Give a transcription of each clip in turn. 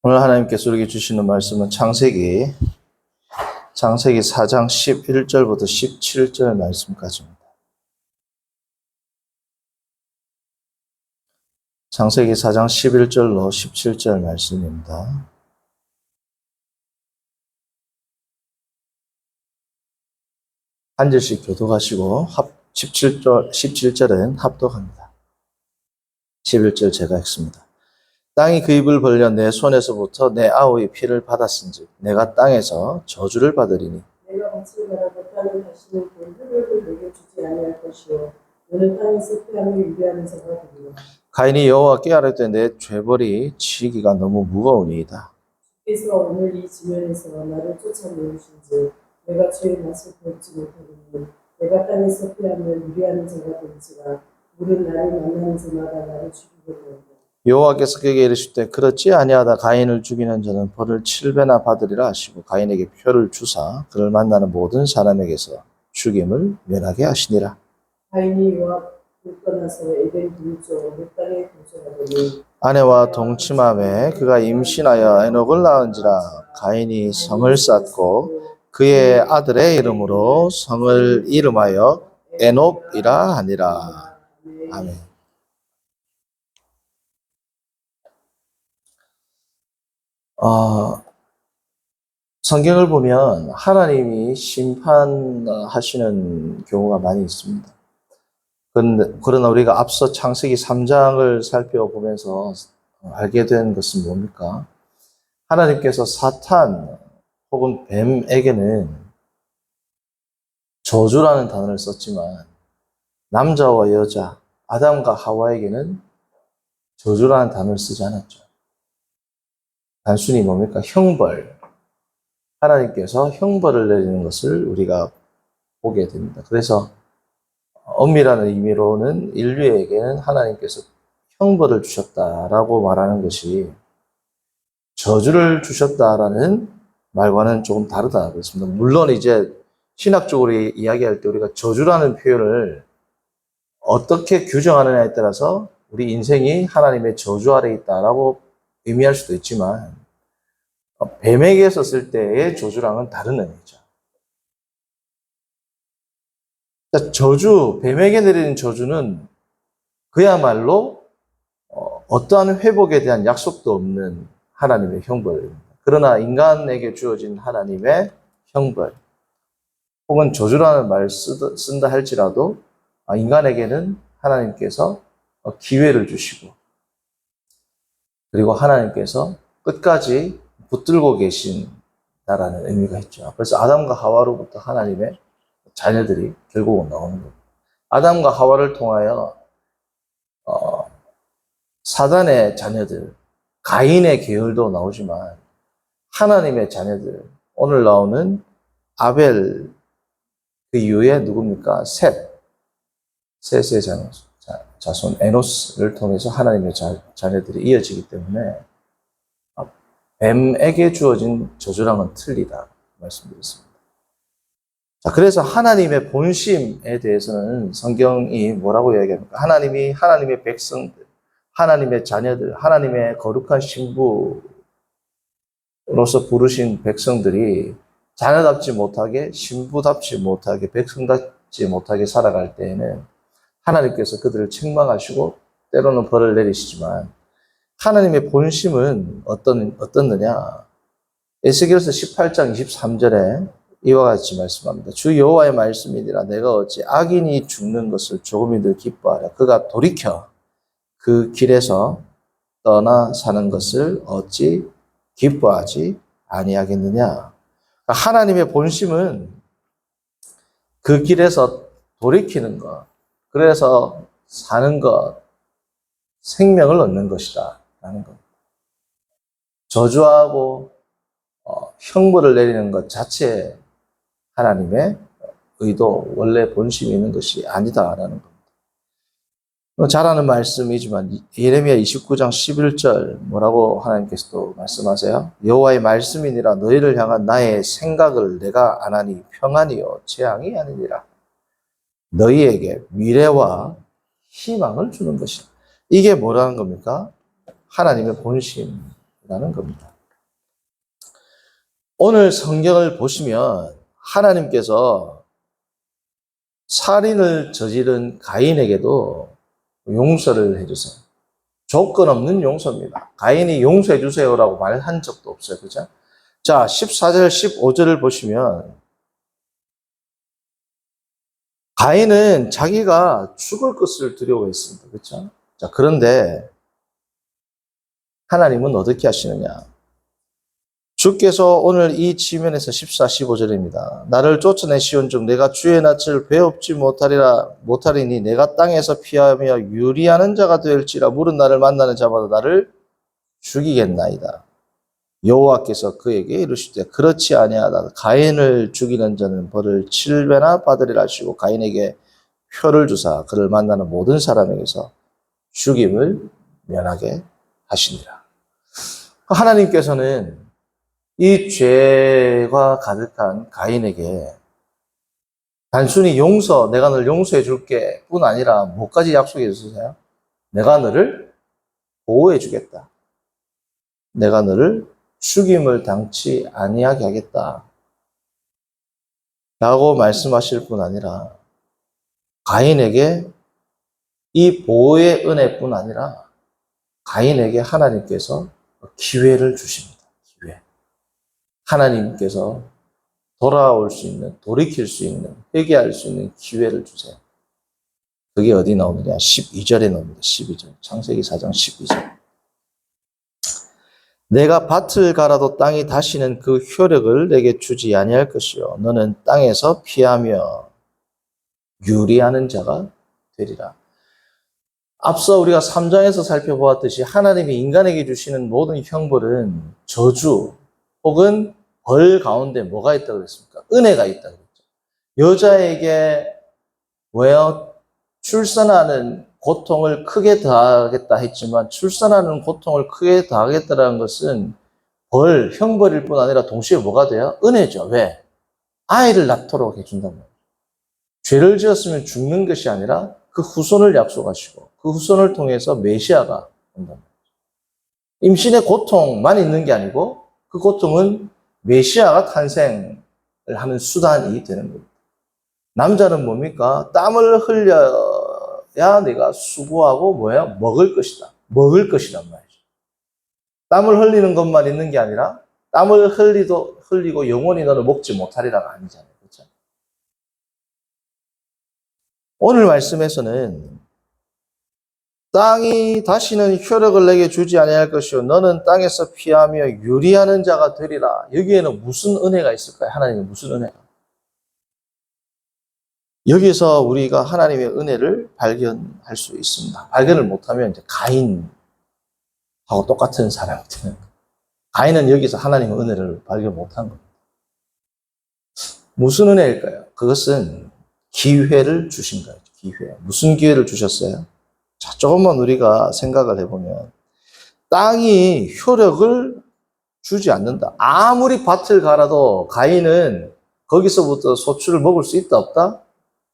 오늘 하나님께서 우리에게 주시는 말씀은 창세기 4장 11절부터 17절 말씀까지입니다. 창세기 4장 11절로 17절 말씀입니다. 한 절씩 교독하시고 17절은 합독합니다. 11절 제가 읽습니다. 땅이 그 입을 벌려 내 손에서부터 내 아우의 피를 받았은즉 내가 땅에서 저주를 받으리니 내가 밭을 갈아도 땅은 다시는 그 흙을 내게 주지 아니할 것이요 너는 땅에서 피함을 유리하는 자가 되리라. 가인이 여호와께 아뢰되 내 죄벌이 지기가 너무 무거우니이다. 주께서 오늘 이 지면에서 나를 쫓아내오신즉 내가 죄의 맛을 볼지 못하겠니. 내가 땅에서 피함을 유리하는 자가 될지라. 물은 나를 만나는 자마다 나를 죽이겠노라. 여호와께서 그에게 이르시되 그렇지 아니하다 가인을 죽이는 자는 벌을 7배나 받으리라 하시고 가인에게 표를 주사 그를 만나는 모든 사람에게서 죽임을 면하게 하시니라. 가인이 여호와를 떠나서 에덴 동쪽으로 땅에 거주하더니 아내와 동침함에 그가 임신하여 에녹을 낳은지라. 가인이 성을 쌓고 그의 아들의 이름으로 성을 이름하여 에녹이라 하니라. 아멘. 성경을 보면 하나님이 심판하시는 경우가 많이 있습니다. 그러나 우리가 앞서 창세기 3장을 살펴보면서 알게 된 것은 뭡니까? 하나님께서 사탄 혹은 뱀에게는 저주라는 단어를 썼지만 남자와 여자, 아담과 하와에게는 저주라는 단어를 쓰지 않았죠. 단순히 뭡니까? 형벌. 하나님께서 형벌을 내리는 것을 우리가 보게 됩니다. 그래서 엄밀한 의미로는 인류에게는 하나님께서 형벌을 주셨다라고 말하는 것이 저주를 주셨다라는 말과는 조금 다르다 그렇습니다. 물론 이제 신학적으로 이야기할 때 우리가 저주라는 표현을 어떻게 규정하느냐에 따라서 우리 인생이 하나님의 저주 아래 있다라고 의미할 수도 있지만 뱀에게 썼을 때의 저주랑은 다른 의미죠. 저주, 뱀에게 내리는 저주는 그야말로 어떠한 회복에 대한 약속도 없는 하나님의 형벌입니다. 그러나 인간에게 주어진 하나님의 형벌, 혹은 저주라는 말을 쓴다 할지라도 인간에게는 하나님께서 기회를 주시고 그리고 하나님께서 끝까지 붙들고 계신다라는 의미가 있죠. 그래서 아담과 하와로부터 하나님의 자녀들이 결국은 나오는 겁니다. 아담과 하와를 통하여 사단의 자녀들, 가인의 계열도 나오지만 하나님의 자녀들, 오늘 나오는 아벨 그 이후에 누굽니까? 셋의 자손 에노스를 통해서 하나님의 자녀들이 이어지기 때문에 뱀에게 주어진 저주랑은 틀리다 말씀드렸습니다. 자, 그래서 하나님의 본심에 대해서는 성경이 뭐라고 이야기합니까? 하나님이 하나님의 백성들, 하나님의 자녀들, 하나님의 거룩한 신부로서 부르신 백성들이 자녀답지 못하게, 신부답지 못하게, 백성답지 못하게 살아갈 때에는 하나님께서 그들을 책망하시고 때로는 벌을 내리시지만 하나님의 본심은 어떻느냐? 에스겔서 18장 23절에 이와 같이 말씀합니다. 주 여호와의 말씀이니라 내가 어찌 악인이 죽는 것을 조금이들 기뻐하랴. 그가 돌이켜 그 길에서 떠나 사는 것을 어찌 기뻐하지 아니하겠느냐. 하나님의 본심은 그 길에서 돌이키는 것, 그래서 사는 것, 생명을 얻는 것이다 라는 겁니다. 저주하고 형벌을 내리는 것 자체에 하나님의 의도, 원래 본심이 있는 것이 아니다라는 겁니다. 잘 아는 말씀이지만 예레미야 29장 11절 뭐라고 하나님께서 또 말씀하세요? 여호와의 말씀이니라 너희를 향한 나의 생각을 내가 안 하니 평안이요 재앙이 아니니라. 너희에게 미래와 희망을 주는 것이다. 이게 뭐라는 겁니까? 하나님의 본심이라는 겁니다. 오늘 성경을 보시면 하나님께서 살인을 저지른 가인에게도 용서를 해주세요. 조건 없는 용서입니다. 가인이 용서해 주세요라고 말한 적도 없어요. 그죠? 자, 14절, 15절을 보시면 가인은 자기가 죽을 것을 두려워했습니다. 그렇죠? 자, 그런데 하나님은 어떻게 하시느냐? 주께서 오늘 이 지면에서 14, 15절입니다. 나를 쫓아내시온즉 내가 주의 낯을 배웁지 못하리니 내가 땅에서 피하며 유리하는 자가 될지라 물은 나를 만나는 자마다 나를 죽이겠나이다. 여호와께서 그에게 이르시되 그렇지 아니하다. 가인을 죽이는 자는 벌을 7배나 받으리라 하시고 가인에게 표를 주사 그를 만나는 모든 사람에게서 죽임을 면하게 하시니라. 하나님께서는 이 죄가 가득한 가인에게 단순히 내가 널 용서해 줄게 뿐 아니라 뭐까지 약속해 주세요? 내가 너를 보호해 주겠다. 내가 너를 죽임을 당치 아니하게 하겠다. 라고 말씀하실 뿐 아니라 가인에게 이 보호의 은혜뿐 아니라 가인에게 하나님께서 기회를 주십니다. 기회. 하나님께서 돌아올 수 있는, 돌이킬 수 있는, 회개할 수 있는 기회를 주세요. 그게 어디 나오느냐? 12절에 나옵니다. 12절. 창세기 4장 12절. 내가 밭을 갈아도 땅이 다시는 그 효력을 내게 주지 아니할 것이요 너는 땅에서 피하며 유리하는 자가 되리라. 앞서 우리가 3장에서 살펴보았듯이 하나님이 인간에게 주시는 모든 형벌은 저주 혹은 벌 가운데 뭐가 있다고 그랬습니까? 은혜가 있다고 그랬죠. 여자에게 출산하는 고통을 크게 더하겠다 했지만 출산하는 고통을 크게 더하겠다는 것은 형벌일 뿐 아니라 동시에 뭐가 돼요? 은혜죠. 왜? 아이를 낳도록 해준단 말이에요. 죄를 지었으면 죽는 것이 아니라 그 후손을 약속하시고 그 후손을 통해서 메시아가 온단 말이에요. 임신의 고통만 있는 게 아니고 그 고통은 메시아가 탄생을 하는 수단이 되는 겁니다. 남자는 뭡니까? 땀을 흘려야 내가 수고하고 먹을 것이다. 먹을 것이란 말이죠. 땀을 흘리는 것만 있는 게 아니라 땀을 흘리고 영원히 너를 먹지 못하리라가 아니잖아요. 그렇죠? 오늘 말씀에서는 땅이 다시는 효력을 내게 주지 아니할 것이요 너는 땅에서 피하며 유리하는 자가 되리라. 여기에는 무슨 은혜가 있을까요? 하나님의 무슨 은혜가? 여기서 우리가 하나님의 은혜를 발견할 수 있습니다. 발견을 못하면 이제 가인하고 똑같은 사람이 되는 거예요. 가인은 여기서 하나님의 은혜를 발견 못한 겁니다. 무슨 은혜일까요? 그것은 기회를 주신 거예요. 기회. 무슨 기회를 주셨어요? 자, 조금만 우리가 생각을 해보면 땅이 효력을 주지 않는다. 아무리 밭을 갈아도 가인은 거기서부터 소출을 먹을 수 있다 없다?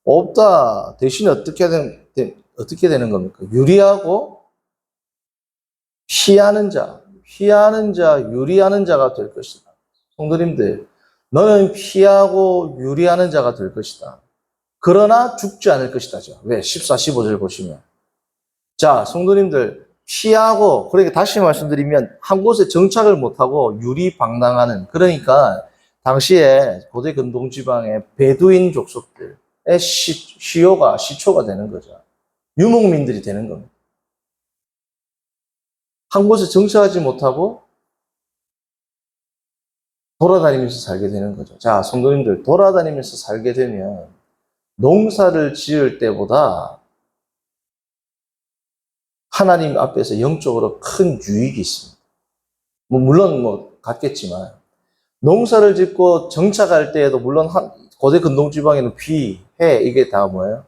없다. 대신에 어떻게 되는 겁니까? 유리하고 피하는 자, 유리하는 자가 될 것이다. 성도님들, 너는 피하고 유리하는 자가 될 것이다. 그러나 죽지 않을 것이다죠. 왜? 14, 15절 보시면. 자, 성도님들, 피하고, 그러니까 다시 말씀드리면, 한 곳에 정착을 못하고 유리방랑하는, 그러니까, 당시에 고대 근동지방의 베두인 족속들의 시초가 되는 거죠. 유목민들이 되는 겁니다. 한 곳에 정착하지 못하고 돌아다니면서 살게 되는 거죠. 자, 성도님들, 돌아다니면서 살게 되면 농사를 지을 때보다 하나님 앞에서 영적으로 큰 유익이 있습니다. 물론 같겠지만 농사를 짓고 정착할 때에도 물론 고대 근동지방에는 비, 해 이게 다 뭐예요?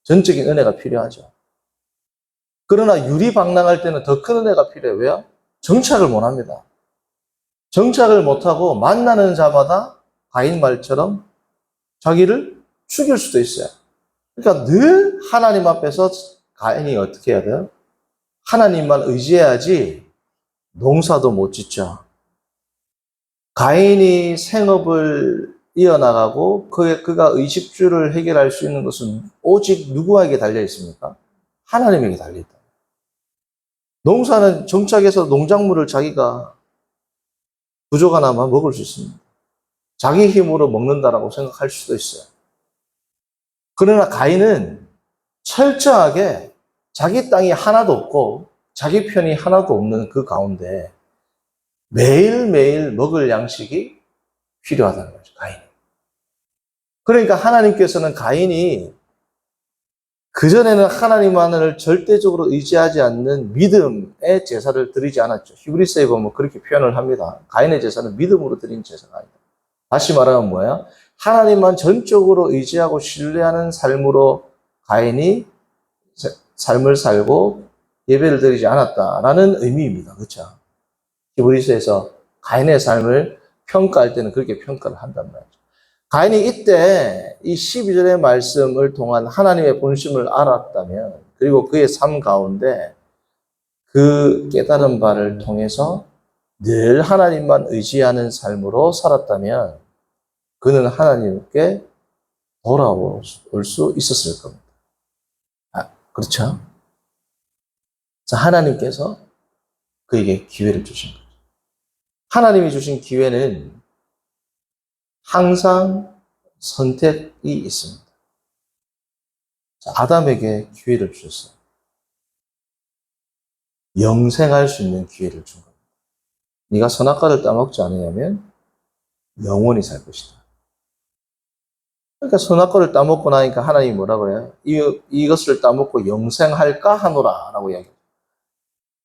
전적인 은혜가 필요하죠. 그러나 유리방랑할 때는 더 큰 은혜가 필요해요. 왜요? 정착을 못합니다. 정착을 못하고 만나는 자마다 가인 말처럼 자기를 죽일 수도 있어요. 그러니까 늘 하나님 앞에서 가인이 어떻게 해야 돼요? 하나님만 의지해야지 농사도 못 짓죠. 가인이 생업을 이어나가고 그가 의식주를 해결할 수 있는 것은 오직 누구에게 달려 있습니까? 하나님에게 달려 있다. 농사는 정착해서 농작물을 자기가 부족하나마 먹을 수 있습니다. 자기 힘으로 먹는다라고 생각할 수도 있어요. 그러나 가인은 철저하게 자기 땅이 하나도 없고 자기 편이 하나도 없는 그 가운데 매일매일 먹을 양식이 필요하다는 거죠, 가인. 그러니까 하나님께서는 가인이 그전에는 하나님만을 절대적으로 의지하지 않는 믿음의 제사를 드리지 않았죠. 히브리서에 보면 그렇게 표현을 합니다. 가인의 제사는 믿음으로 드린 제사가 아니다. 다시 말하면 뭐야? 하나님만 전적으로 의지하고 신뢰하는 삶으로 가인이 삶을 살고 예배를 드리지 않았다라는 의미입니다. 그렇죠? 히브리서에서 가인의 삶을 평가할 때는 그렇게 평가를 한단 말이죠. 가인이 이때 이 12절의 말씀을 통한 하나님의 본심을 알았다면, 그리고 그의 삶 가운데 그 깨달은 바를 통해서 늘 하나님만 의지하는 삶으로 살았다면 그는 하나님께 돌아올 수 있었을 겁니다. 그렇죠? 자, 하나님께서 그에게 기회를 주신 거죠. 하나님이 주신 기회는 항상 선택이 있습니다. 자, 아담에게 기회를 주셨어요. 영생할 수 있는 기회를 준 겁니다. 네가 선악과를 따먹지 않으면 영원히 살 것이다. 그러니까 선악과를 따먹고 나니까 하나님이 뭐라고 해요? 이것을 따먹고 영생할까 하노라 라고 이야기해요.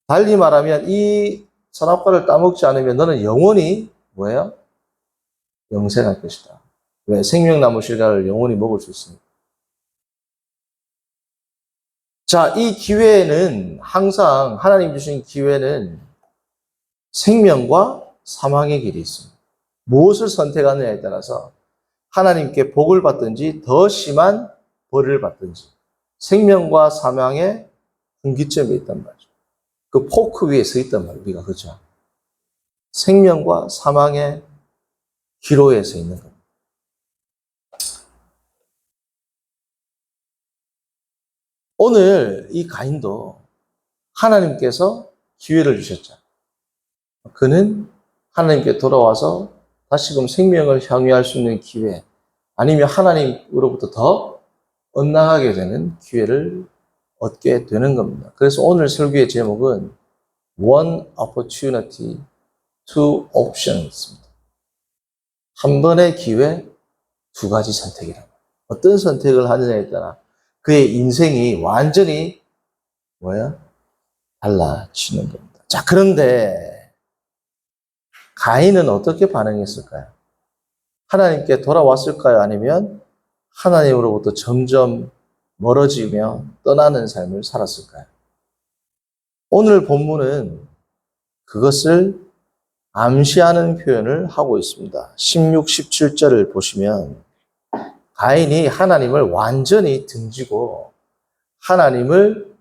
달리 말하면 이 선악과를 따먹지 않으면 너는 영원히 뭐예요? 영생할 것이다. 왜? 생명나무 실과를 영원히 먹을 수 있습니다. 자, 이 기회는 항상 하나님 주신 기회는 생명과 사망의 길이 있습니다. 무엇을 선택하느냐에 따라서 하나님께 복을 받든지 더 심한 벌을 받든지 생명과 사망의 분기점에 있단 말이죠. 그 포크 위에 서 있단 말이에요. 우리가 그렇죠. 생명과 사망의 기로에 서 있는 겁니다. 오늘 이 가인도 하나님께서 기회를 주셨죠. 그는 하나님께 돌아와서 다시금 생명을 향유할 수 있는 기회, 아니면 하나님으로부터 더 엇나가게 되는 기회를 얻게 되는 겁니다. 그래서 오늘 설교의 제목은 One Opportunity, Two Options입니다. 한 번의 기회, 두 가지 선택이랍니다. 어떤 선택을 하느냐에 따라 그의 인생이 완전히 달라지는 겁니다. 자, 그런데 가인은 어떻게 반응했을까요? 하나님께 돌아왔을까요? 아니면 하나님으로부터 점점 멀어지며 떠나는 삶을 살았을까요? 오늘 본문은 그것을 암시하는 표현을 하고 있습니다. 16, 17절을 보시면 가인이 하나님을 완전히 등지고 하나님을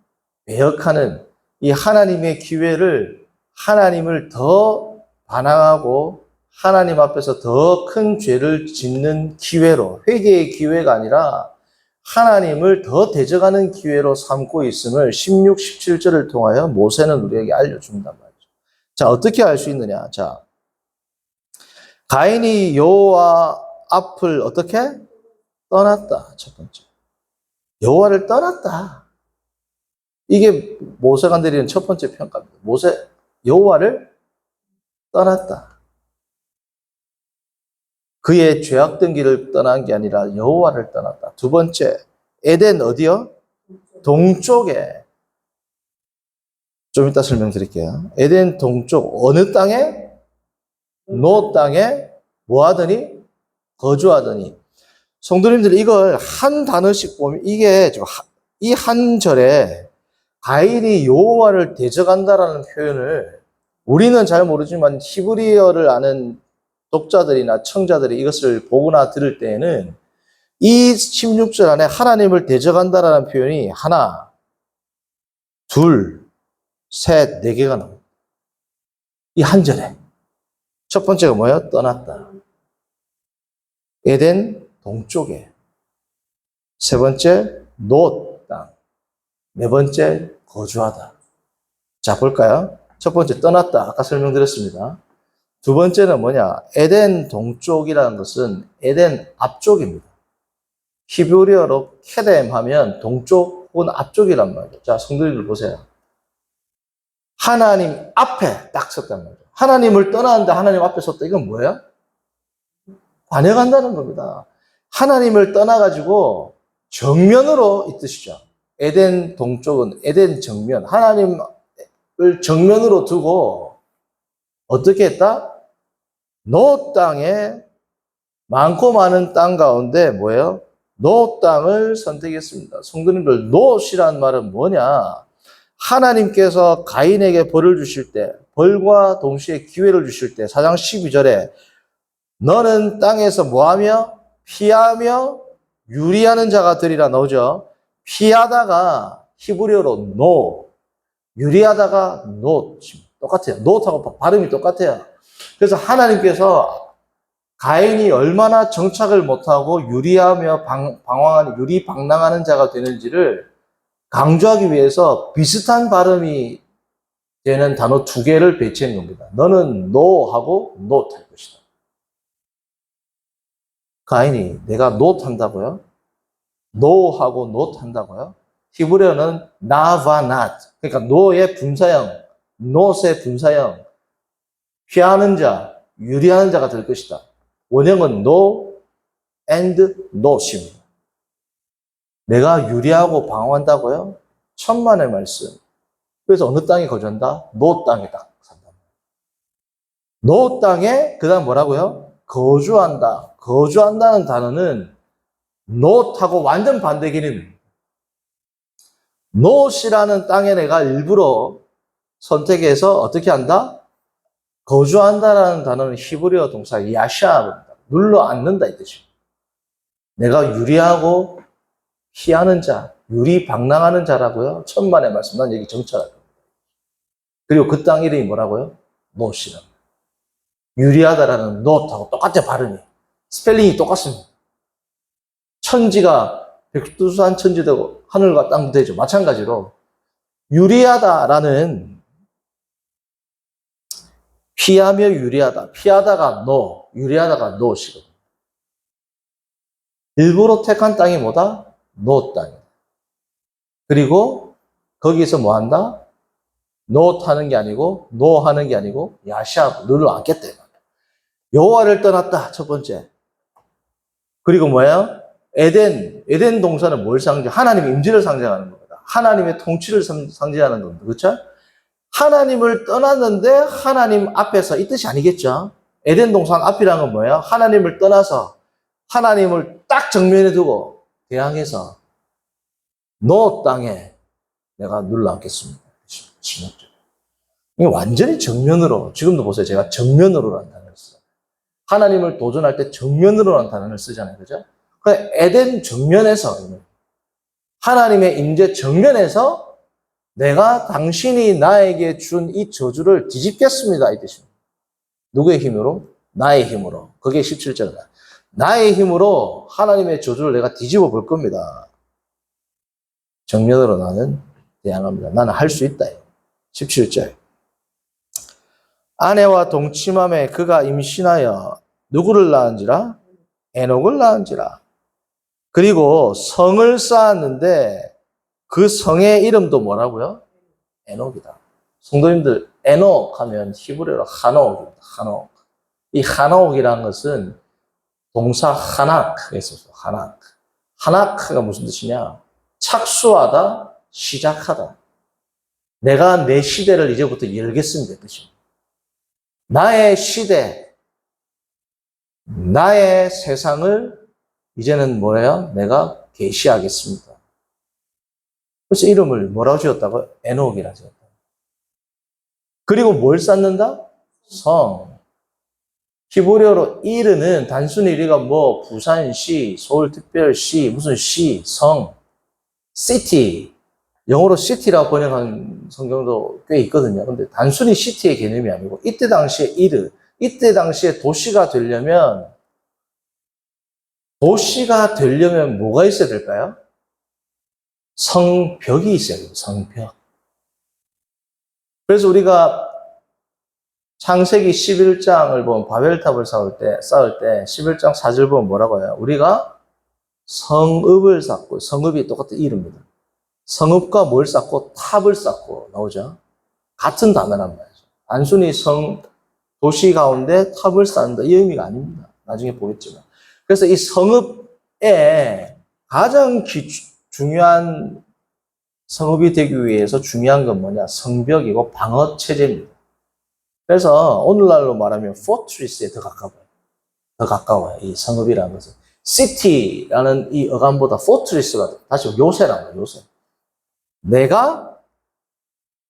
배역하는 이 하나님의 기회를 하나님을 더 반항하고 하나님 앞에서 더 큰 죄를 짓는 기회로, 회개의 기회가 아니라 하나님을 더 대적하는 기회로 삼고 있음을 16, 17절을 통하여 모세는 우리에게 알려준단 말이죠. 자, 어떻게 알 수 있느냐? 자, 가인이 여호와 앞을 어떻게? 떠났다. 첫 번째. 여호와를 떠났다. 이게 모세가 내리는 첫 번째 평가입니다. 여호와를 떠났다. 그의 죄악된 길을 떠난 게 아니라 여호와를 떠났다. 두 번째, 에덴 어디요? 동쪽에. 좀 이따 설명드릴게요. 에덴 동쪽 어느 땅에? 노 땅에 뭐 하더니? 거주하더니. 성도님들 이걸 한 단어씩 보면 이게 이 한 절에 가인이 여호와를 대적한다라는 표현을 우리는 잘 모르지만 히브리어를 아는 독자들이나 청자들이 이것을 보거나 들을 때에는 이 16절 안에 하나님을 대적한다라는 표현이 하나, 둘, 셋, 네 개가 나옵니다. 이 한 절에. 첫 번째가 뭐예요? 떠났다. 에덴 동쪽에. 세 번째, 노 땅. 네 번째, 거주하다. 자, 볼까요? 첫 번째, 떠났다. 아까 설명드렸습니다. 두 번째는 뭐냐? 에덴 동쪽이라는 것은 에덴 앞쪽입니다. 히브리어로 케뎀 하면 동쪽 혹은 앞쪽이란 말이죠. 자, 성도님들 보세요. 하나님 앞에 딱 섰단 말이죠. 하나님을 떠나는데 하나님 앞에 섰다. 이건 뭐예요? 관여간다는 겁니다. 하나님을 떠나가지고 정면으로 이 뜻이죠. 에덴 동쪽은 에덴 정면. 하나님을 정면으로 두고 어떻게 했다? 노 땅에 많고 많은 땅 가운데 뭐예요? 노 땅을 선택했습니다. 성도님들, 노시란 말은 뭐냐? 하나님께서 가인에게 벌을 주실 때, 벌과 동시에 기회를 주실 때, 4장 12절에 너는 땅에서 뭐하며? 피하며 유리하는 자가 되리라 나오죠. 피하다가 히브리어로 노, 유리하다가 노, 똑같아요. 노하고 발음이 똑같아요. 그래서 하나님께서 가인이 얼마나 정착을 못하고 유리하며 방황하는, 유리방랑하는 자가 되는지를 강조하기 위해서 비슷한 발음이 되는 단어 두 개를 배치한 겁니다. 너는 노하고 not 할 것이다. 가인이 내가 not 한다고요? no하고 not 한다고요? 히브리어는 나와 not. 그러니까 no의 분사형, not의 분사형, 피하는 자, 유리하는 자가 될 것이다. 원형은 no and not입니다. 내가 유리하고 방황한다고요? 천만의 말씀. 그래서 어느 땅에 거주한다? 노 땅에 딱 산다. 노 땅에 그 다음 뭐라고요? 거주한다. 거주한다는 단어는 not하고 완전 반대 개념입니다. not이라는 땅에 내가 일부러 선택해서 어떻게 한다? 거주한다라는 단어는 히브리어 동사 야샤입니다. 눌러 앉는다 이 뜻입니다. 내가 유리하고 피하는 자, 유리방랑하는 자라고요. 천만의 말씀, 난 여기 정찰할 겁니다. 그리고 그 땅 이름이 뭐라고요? 노시랍니다. 유리하다라는 not하고 똑같아 발음이. 스펠링이 똑같습니다. 천지가 백두산 천지되고 하늘과 땅도 되죠. 마찬가지로 유리하다라는 피하며 유리하다. 피하다가 no, 유리하다가 not이거든요. 일부러 택한 땅이 뭐다? no 땅이다. 그리고 거기서 뭐 한다? not 하는 게 아니고 no 하는 게 아니고 야샤브, 너를 안겠다. 여호와를 떠났다. 첫 번째. 그리고 뭐예요? 에덴 동사는 뭘 상징? 하나님의 임재를 상징하는 겁니다. 하나님의 통치를 상징하는 겁니다. 그렇죠? 하나님을 떠났는데 하나님 앞에서 이 뜻이 아니겠죠? 에덴 동산 앞이라는 건 뭐예요? 하나님을 떠나서 하나님을 딱 정면에 두고 대항해서 너 땅에 내가 눌러 앉겠습니다. 16절. 이게 완전히 정면으로, 지금도 보세요. 제가 정면으로라는 단어를 써요. 하나님을 도전할 때 정면으로라는 단어를 쓰잖아요. 그죠? 그러니까 에덴 정면에서, 하나님의 임재 정면에서 내가 당신이 나에게 준 이 저주를 뒤집겠습니다. 이 뜻입니다. 누구의 힘으로? 나의 힘으로. 그게 17절이다. 나의 힘으로 하나님의 저주를 내가 뒤집어 볼 겁니다. 정면으로 나는 대항합니다. 나는 할 수 있다. 17절. 아내와 동침함에 그가 임신하여 누구를 낳은지라? 에녹을 낳은지라. 그리고 성을 쌓았는데 그 성의 이름도 뭐라고요? 에녹이다. 성도님들, 에녹 하면 히브리어로 하녹입니다. 하녹. 이 하녹이라는 것은 동사 하낙에 있어서 하낙. 하낙가 무슨 뜻이냐? 착수하다, 시작하다. 내가 내 시대를 이제부터 열겠습니다. 뜻입니다. 나의 시대, 나의 세상을 이제는 뭐예요? 내가 계시하겠습니다. 그래서 이름을 뭐라고 지었다고요? 에녹이라 지었다. 그리고 뭘 쌓는다? 성. 히브리어로 이르는 단순히 우리가 뭐 부산시, 서울특별시, 무슨 시, 성, city. 영어로 city라고 번역한 성경도 꽤 있거든요. 근데 단순히 city의 개념이 아니고 이때 당시에 이르, 이때 당시에 도시가 되려면 뭐가 있어야 될까요? 성벽이 있어야 돼요. 성벽. 그래서 우리가 창세기 11장을 보면 바벨탑을 쌓을 때 11장 4절 보면 뭐라고 해요? 우리가 성읍을 쌓고, 성읍이 똑같은 이름입니다. 성읍과 뭘 쌓고? 탑을 쌓고 나오죠. 같은 단어란 말이죠. 단순히 도시 가운데 탑을 쌓는다 이 의미가 아닙니다. 나중에 보겠지만. 그래서 이 성읍에 가장 중요한 성읍이 되기 위해서 중요한 건 뭐냐? 성벽이고 방어 체제입니다. 그래서 오늘날로 말하면 포트리스에 더 가까워요. 이 성읍이라는 것은. 시티라는 이 어감보다 포트리스가 다시 요새란 말이에요. 요새. 내가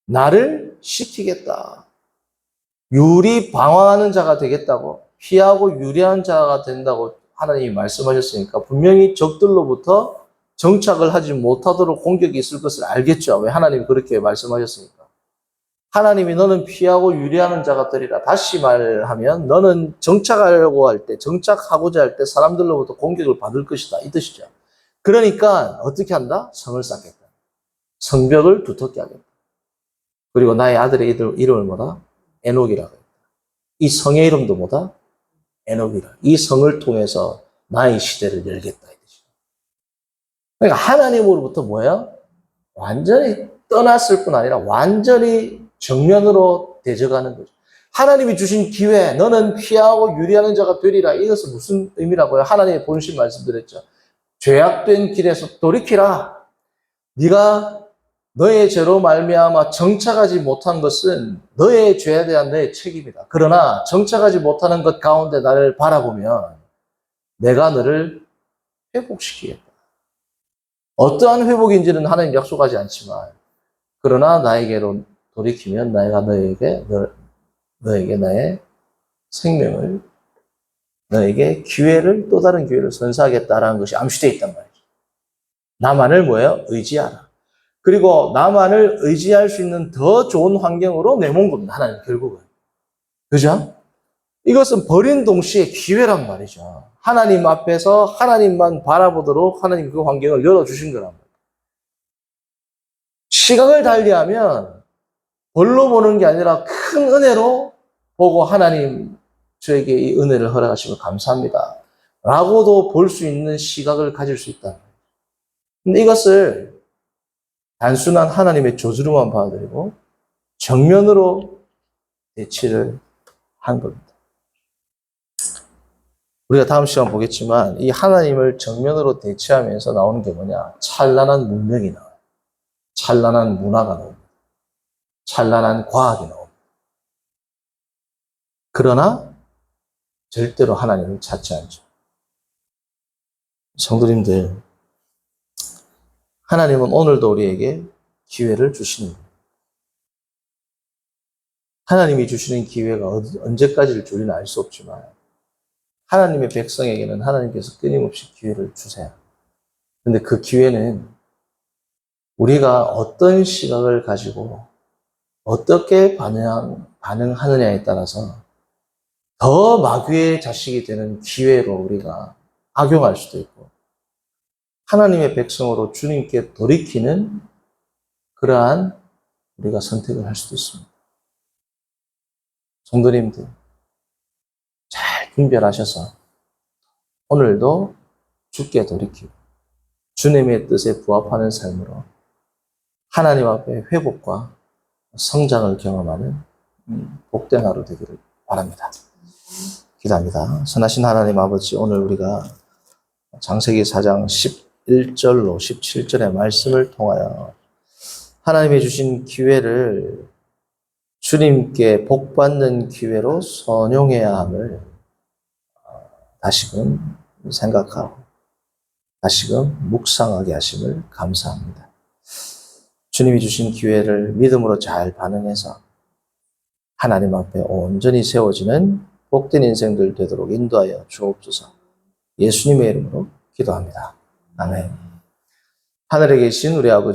나를 시키겠다. 유리 방어하는 자가 되겠다고, 피하고 유리한 자가 된다고 하나님이 말씀하셨으니까 분명히 적들로부터 정착을 하지 못하도록 공격이 있을 것을 알겠죠. 왜 하나님이 그렇게 말씀하셨으니까. 하나님이 너는 피하고 유리하는 자가 되리라. 다시 말하면 너는 정착하고자 할 때 사람들로부터 공격을 받을 것이다. 이 뜻이죠. 그러니까 어떻게 한다? 성을 쌓겠다. 성벽을 두텁게 하겠다. 그리고 나의 아들의 이름을 뭐다? 에녹이라고 했다. 이 성의 이름도 뭐다? 에녹이라. 이 성을 통해서 나의 시대를 열겠다. 이 뜻이죠. 그러니까 하나님으로부터 뭐야? 완전히 떠났을 뿐 아니라 완전히 정면으로 대적하는 거죠. 하나님이 주신 기회, 너는 피하고 유리하는 자가 되리라. 이것은 무슨 의미라고요? 하나님의 본심 말씀드렸죠. 죄악된 길에서 돌이키라. 네가 너의 죄로 말미암아 정착하지 못한 것은 너의 죄에 대한 너의 책임이다. 그러나 정착하지 못하는 것 가운데 나를 바라보면 내가 너를 회복시키겠다. 어떠한 회복인지는 하나님 약속하지 않지만 그러나 나에게로 돌이키면 내가 너에게 나의 생명을, 너에게 또 다른 기회를 선사하겠다라는 것이 암시되어 있단 말이죠. 나만을 뭐예요? 의지하라. 그리고 나만을 의지할 수 있는 더 좋은 환경으로 내몬 겁니다. 하나님 결국은. 그죠? 이것은 버린 동시에 기회란 말이죠. 하나님 앞에서 하나님만 바라보도록 하나님 그 환경을 열어주신 거란 말이에요. 시각을 달리하면 벌로 보는 게 아니라 큰 은혜로 보고 하나님 저에게 이 은혜를 허락하시면 감사합니다. 라고도 볼 수 있는 시각을 가질 수 있다. 근데 이것을 단순한 하나님의 저주로만 받아들이고 정면으로 대치를 한 겁니다. 우리가 다음 시간 보겠지만 이 하나님을 정면으로 대치하면서 나오는 게 뭐냐? 찬란한 문명이 나와요. 찬란한 문화가 나옵니다. 찬란한 과학이 나옵니다. 그러나 절대로 하나님을 찾지 않죠. 성도님들, 하나님은 오늘도 우리에게 기회를 주시는 거예요. 하나님이 주시는 기회가 언제까지를 줄이는 알 수 없지만 하나님의 백성에게는 하나님께서 끊임없이 기회를 주세요. 근데 그 기회는 우리가 어떤 시각을 가지고 어떻게 반응하느냐에 따라서 더 마귀의 자식이 되는 기회로 우리가 악용할 수도 있고 하나님의 백성으로 주님께 돌이키는 그러한 우리가 선택을 할 수도 있습니다. 성도님들, 잘 분별하셔서 오늘도 주께 돌이키고 주님의 뜻에 부합하는 삶으로 하나님 앞에 회복과 성장을 경험하는 복된 하루 되기를 바랍니다. 기도합니다. 선하신 하나님 아버지, 오늘 우리가 창세기 4장 11절로 17절의 말씀을 통하여 하나님이 주신 기회를 주님께 복받는 기회로 선용해야 함을 다시금 생각하고 다시금 묵상하게 하심을 감사합니다. 주님이 주신 기회를 믿음으로 잘 반응해서 하나님 앞에 온전히 세워지는 복된 인생들 되도록 인도하여 주옵소서. 예수님의 이름으로 기도합니다. 아멘. 하늘에 계신 우리 아버지